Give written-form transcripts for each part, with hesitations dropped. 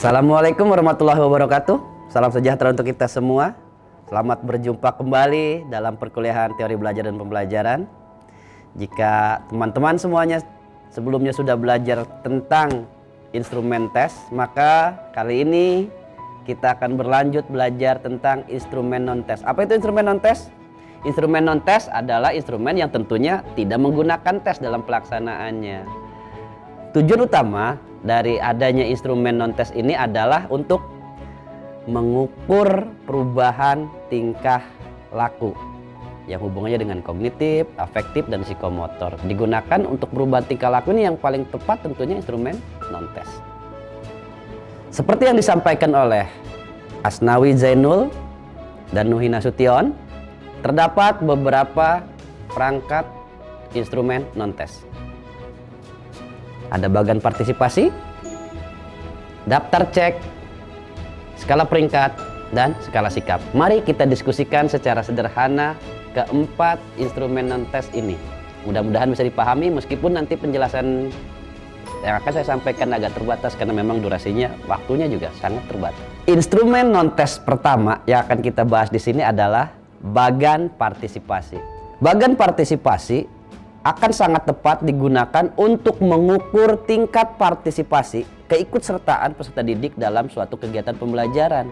Assalamualaikum warahmatullahi wabarakatuh. Salam sejahtera untuk kita semua. Selamat berjumpa kembali dalam perkuliahan teori belajar dan pembelajaran. Jika teman-teman semuanya sebelumnya sudah belajar tentang instrumen tes, maka kali ini kita akan berlanjut belajar tentang instrumen non-tes. Apa itu instrumen non-tes? Instrumen non-tes adalah instrumen yang tentunya tidak menggunakan tes dalam pelaksanaannya. Tujuan utama dari adanya instrumen non-tes ini adalah untuk mengukur perubahan tingkah laku yang hubungannya dengan kognitif, afektif, dan psikomotor. Digunakan untuk perubahan tingkah laku ini yang paling tepat tentunya instrumen non-tes. Seperti yang disampaikan oleh Asnawi Zainul dan Nuhi Nasution, terdapat beberapa perangkat instrumen non-tes. Ada bagan partisipasi, daftar cek, skala peringkat, dan skala sikap. Mari kita diskusikan secara sederhana keempat instrumen non-tes ini. Mudah-mudahan bisa dipahami meskipun nanti penjelasan yang akan saya sampaikan agak terbatas karena memang durasinya, waktunya juga sangat terbatas. Instrumen non-tes pertama yang akan kita bahas di sini adalah bagan partisipasi. Bagan partisipasi akan sangat tepat digunakan untuk mengukur tingkat partisipasi keikutsertaan peserta didik dalam suatu kegiatan pembelajaran.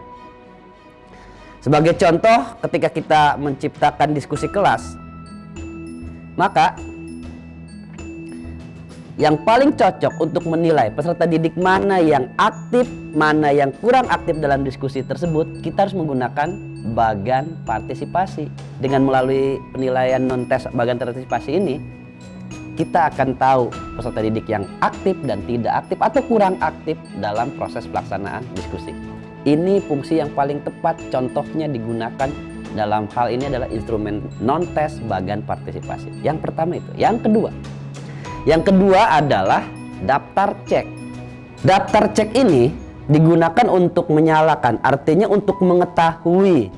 Sebagai contoh, ketika kita menciptakan diskusi kelas, maka yang paling cocok untuk menilai peserta didik mana yang aktif, mana yang kurang aktif dalam diskusi tersebut, kita harus menggunakan bagan partisipasi. Dengan melalui penilaian non-tes bagan partisipasi ini, kita akan tahu peserta didik yang aktif dan tidak aktif atau kurang aktif dalam proses pelaksanaan diskusi. Ini fungsi yang paling tepat, contohnya digunakan dalam hal ini adalah instrumen non-tes bagan partisipasi. Yang pertama itu. Yang kedua adalah daftar cek. Daftar cek ini digunakan untuk menyalakan, artinya untuk mengetahui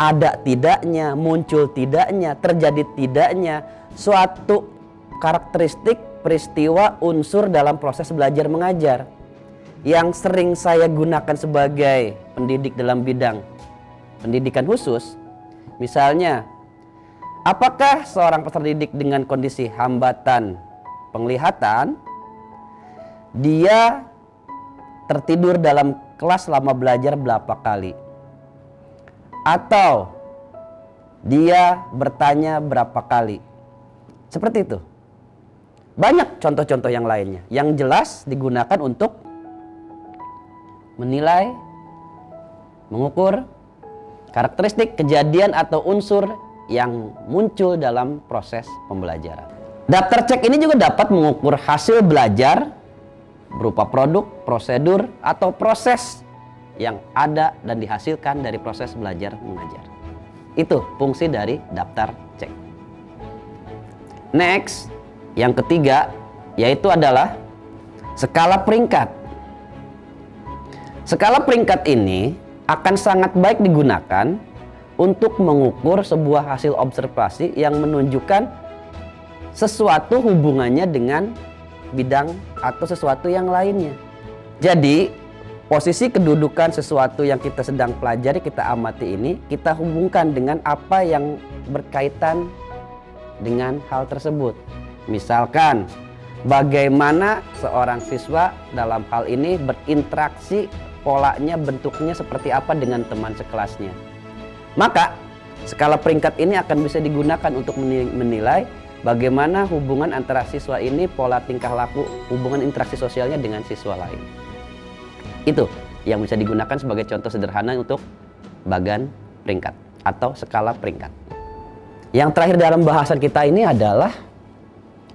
ada tidaknya, muncul tidaknya, terjadi tidaknya suatu karakteristik peristiwa unsur dalam proses belajar mengajar yang sering saya gunakan sebagai pendidik dalam bidang pendidikan khusus. Misalnya, apakah seorang peserta didik dengan kondisi hambatan penglihatan dia tertidur dalam kelas selama belajar berapa kali, atau dia bertanya berapa kali, seperti itu. Banyak contoh-contoh yang lainnya yang jelas digunakan untuk menilai, mengukur karakteristik kejadian atau unsur yang muncul dalam proses pembelajaran. Daftar cek ini juga dapat mengukur hasil belajar berupa produk, prosedur, atau proses yang ada dan dihasilkan dari proses belajar mengajar. Itu fungsi dari daftar cek. Next, yang ketiga yaitu adalah skala peringkat. Skala peringkat ini akan sangat baik digunakan untuk mengukur sebuah hasil observasi yang menunjukkan sesuatu hubungannya dengan bidang atau sesuatu yang lainnya. Jadi, posisi kedudukan sesuatu yang kita sedang pelajari, kita amati ini, kita hubungkan dengan apa yang berkaitan dengan hal tersebut. Misalkan, bagaimana seorang siswa dalam hal ini berinteraksi, polanya, bentuknya seperti apa dengan teman sekelasnya. Maka, skala peringkat ini akan bisa digunakan untuk menilai bagaimana hubungan antara siswa ini, pola tingkah laku, hubungan interaksi sosialnya dengan siswa lain. Itu yang bisa digunakan sebagai contoh sederhana untuk bagan peringkat atau skala peringkat. Yang terakhir dalam bahasan kita ini adalah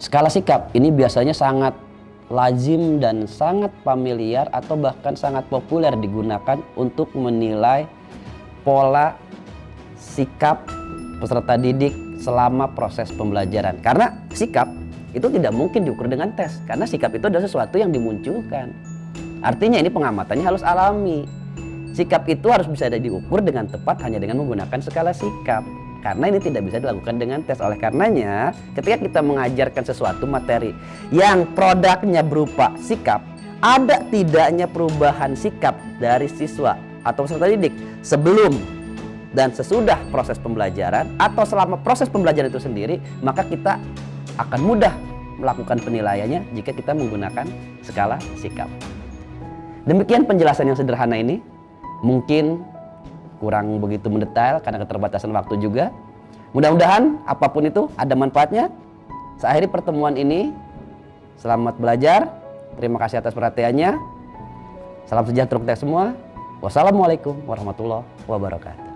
skala sikap. Ini biasanya sangat lazim dan sangat familiar atau bahkan sangat populer digunakan untuk menilai pola sikap peserta didik selama proses pembelajaran. Karena sikap itu tidak mungkin diukur dengan tes, karena sikap itu adalah sesuatu yang dimunculkan. Artinya ini pengamatannya harus alami. Sikap itu harus bisa diukur dengan tepat hanya dengan menggunakan skala sikap. Karena ini tidak bisa dilakukan dengan tes. Oleh karenanya, ketika kita mengajarkan sesuatu materi yang produknya berupa sikap, ada tidaknya perubahan sikap dari siswa atau peserta didik sebelum dan sesudah proses pembelajaran atau selama proses pembelajaran itu sendiri, maka kita akan mudah melakukan penilaiannya jika kita menggunakan skala sikap. Demikian penjelasan yang sederhana ini, mungkin kurang begitu mendetail karena keterbatasan waktu juga. Mudah-mudahan apapun itu ada manfaatnya. Saya akhiri pertemuan ini. Selamat belajar. Terima kasih atas perhatiannya. Salam sejahtera untuk kita semua. Wassalamualaikum warahmatullahi wabarakatuh.